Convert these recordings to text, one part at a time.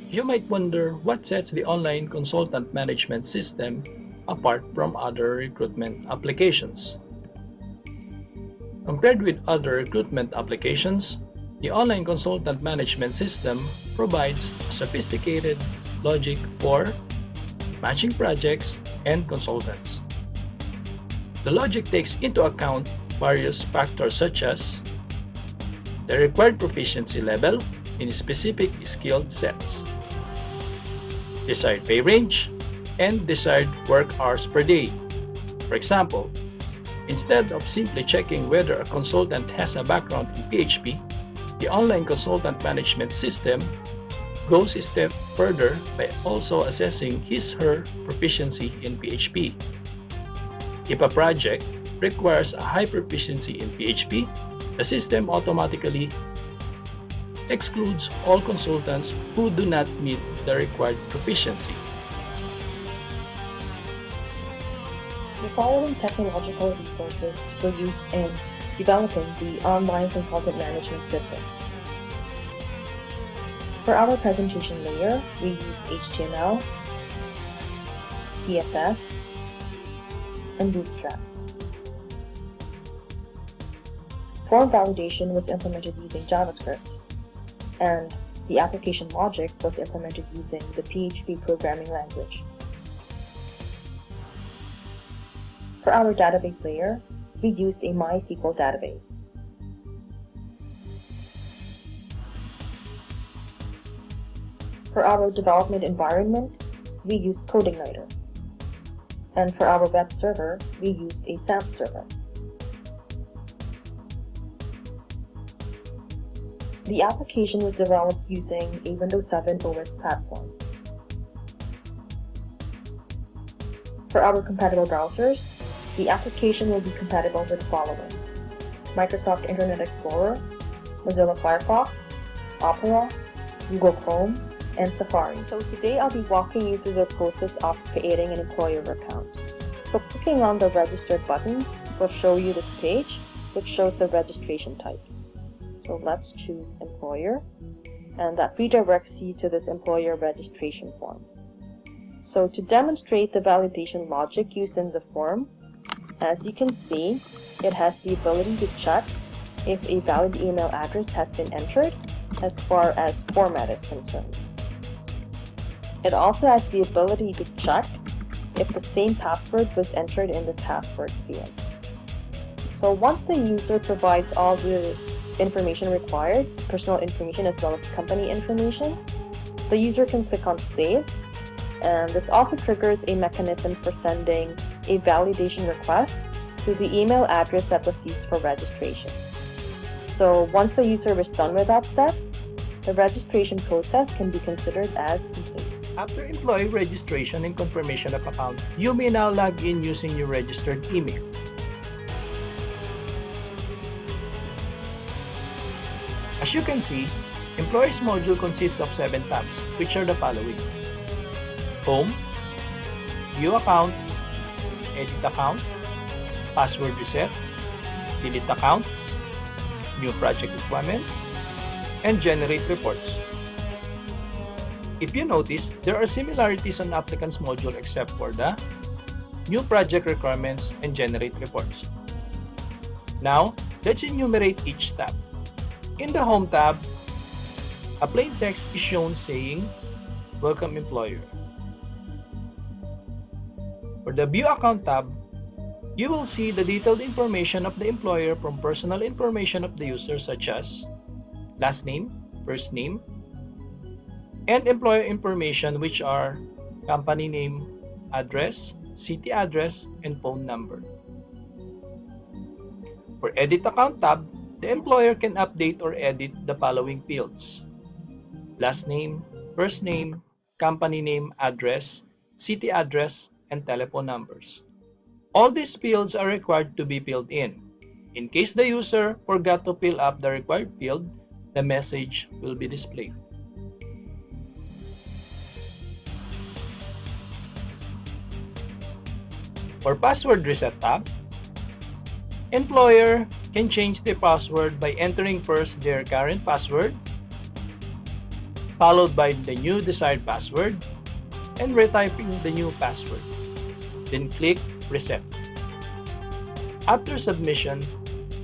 You might wonder what sets the online consultant management system apart from other recruitment applications. Compared with other recruitment applications, the online consultant management system provides a sophisticated logic for matching projects and consultants. The logic takes into account various factors such as the required proficiency level in specific skill sets, desired pay range, and desired work hours per day. For example, instead of simply checking whether a consultant has a background in PHP, the online consultant management system goes a step further by also assessing his/her proficiency in PHP. If a project requires a high proficiency in PHP, the system automatically excludes all consultants who do not meet the required proficiency. The following technological resources were used in developing the online consultant management system. For our presentation layer, we used HTML, CSS, and Bootstrap. Form validation was implemented using JavaScript, and the application logic was implemented using the PHP programming language. For our database layer, we used a MySQL database. For our development environment, we used CodeIgniter. And for our web server, we used a SAMP server. The application was developed using a Windows 7 OS platform. For our compatible browsers, the application will be compatible with the following: Microsoft Internet Explorer, Mozilla Firefox, Opera, Google Chrome, and Safari. So today I'll be walking you through the process of creating an employer account. So clicking on the register button will show you this page, which shows the registration types. So let's choose employer, and that redirects you to this employer registration form. So to demonstrate the validation logic used in the form, as you can see, it has the ability to check if a valid email address has been entered as far as format is concerned. It also has the ability to check if the same password was entered in the password field. So once the user provides all the information required, personal information as well as company information, the user can click on Save, and this also triggers a mechanism for sending a validation request to the email address that was used for registration. So once the user is done with that step, the registration process can be considered as complete. After employee registration and confirmation of account, you may now log in using your registered email. As you can see, Employees module consists of 7 tabs, which are the following: Home, View Account, Edit Account, Password Reset, Delete Account, New Project Requirements, and Generate Reports. If you notice, there are similarities on applicants module except for the New Project Requirements and Generate Reports. Now, let's enumerate each tab. In the Home tab, a plain text is shown saying, Welcome Employer. For the View Account tab, you will see the detailed information of the employer from personal information of the user such as last name, first name, and employer information which are company name, address, city address, and phone number. For Edit Account tab, the employer can update or edit the following fields: last name, first name, company name, address, city address, and telephone numbers. All these fields are required to be filled in. In case the user forgot to fill up the required field, the message will be displayed. For Password Reset tab, employer can change the password by entering first their current password, followed by the new desired password, and retyping the new password. Then click Reset. After submission,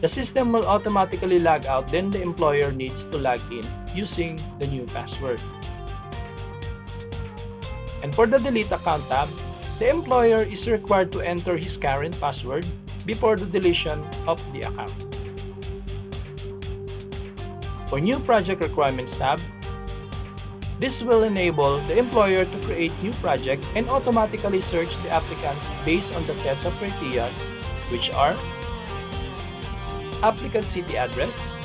the system will automatically log out, then the employer needs to log in using the new password. And for the Delete Account tab, the employer is required to enter his current password before the deletion of the account. For New Project Requirements tab, this will enable the employer to create new project and automatically search the applicants based on the sets of criteria, which are applicant city address,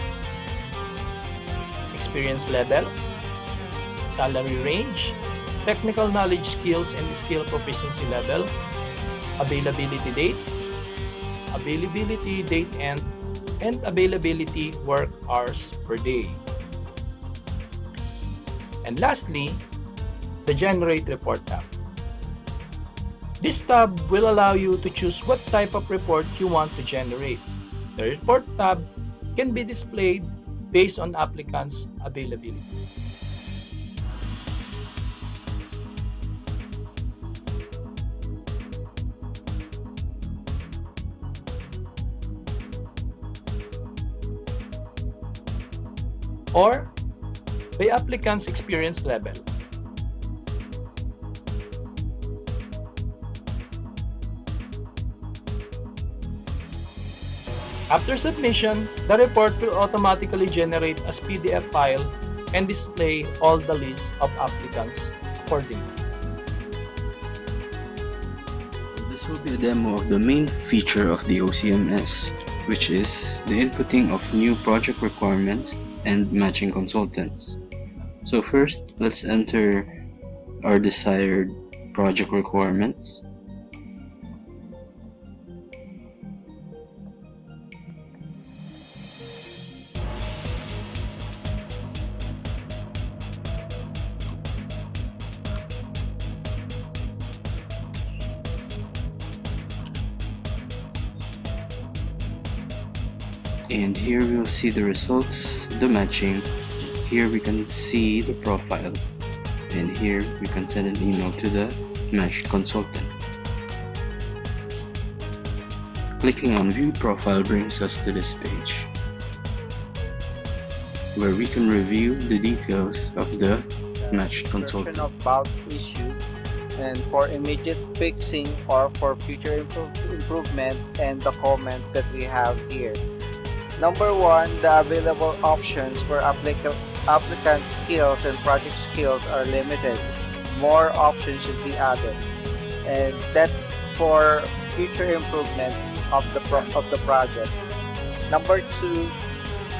experience level, salary range, technical knowledge skills and skill proficiency level, availability date end, and availability work hours per day. And lastly, the Generate Report tab. This tab will allow you to choose what type of report you want to generate. The Report tab can be displayed based on applicants' availability. Or by applicant's experience level. After submission, the report will automatically generate as PDF file and display all the lists of applicants accordingly. This will be a demo of the main feature of the OCMS, which is the inputting of new project requirements and matching consultants. So first, let's enter our desired project requirements. And here we'll see the results, the matching. Here we can see the profile, and here we can send an email to the matched consultant. Clicking on View Profile brings us to this page, where we can review the details of the matched consultant. About issue, and for immediate fixing or for future improvement, and the comment that we have here. Number 1, the available options for applicant skills and project skills are limited. More options should be added, and that's for future improvement of the project. Number 2,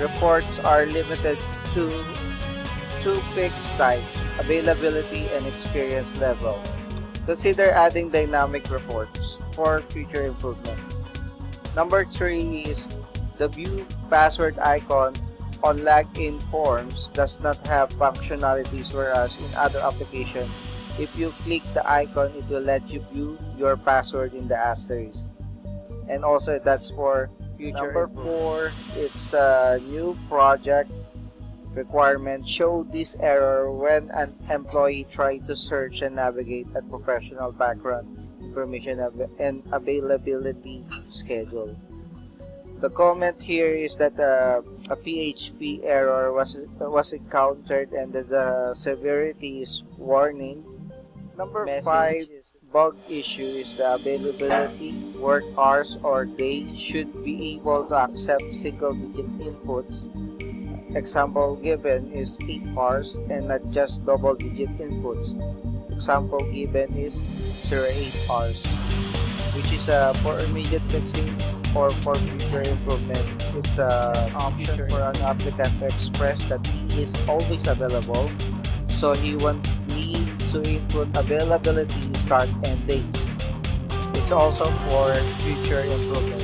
reports are limited to 2 fixed types: availability and experience level. Consider adding dynamic reports for future improvement. Number 3 is the view password icon on login forms does not have functionalities, whereas in other applications, if you click the icon, it will let you view your password in the asterisk. And also that's for future. Number 4, it's a new project requirement. Show this error when an employee tries to search and navigate a professional background information and availability schedule. The comment here is that a PHP error was encountered and that the severity is warning. Number 5, bug issue is the availability, work hours or day should be able to accept single-digit inputs. Example given is 8 hours and not just double-digit inputs. Example given is 08 hours, which is for immediate fixing or for future improvement. It's an option for an applicant to express that he is always available, so he won't need to input availability, start and dates. It's also for future improvement.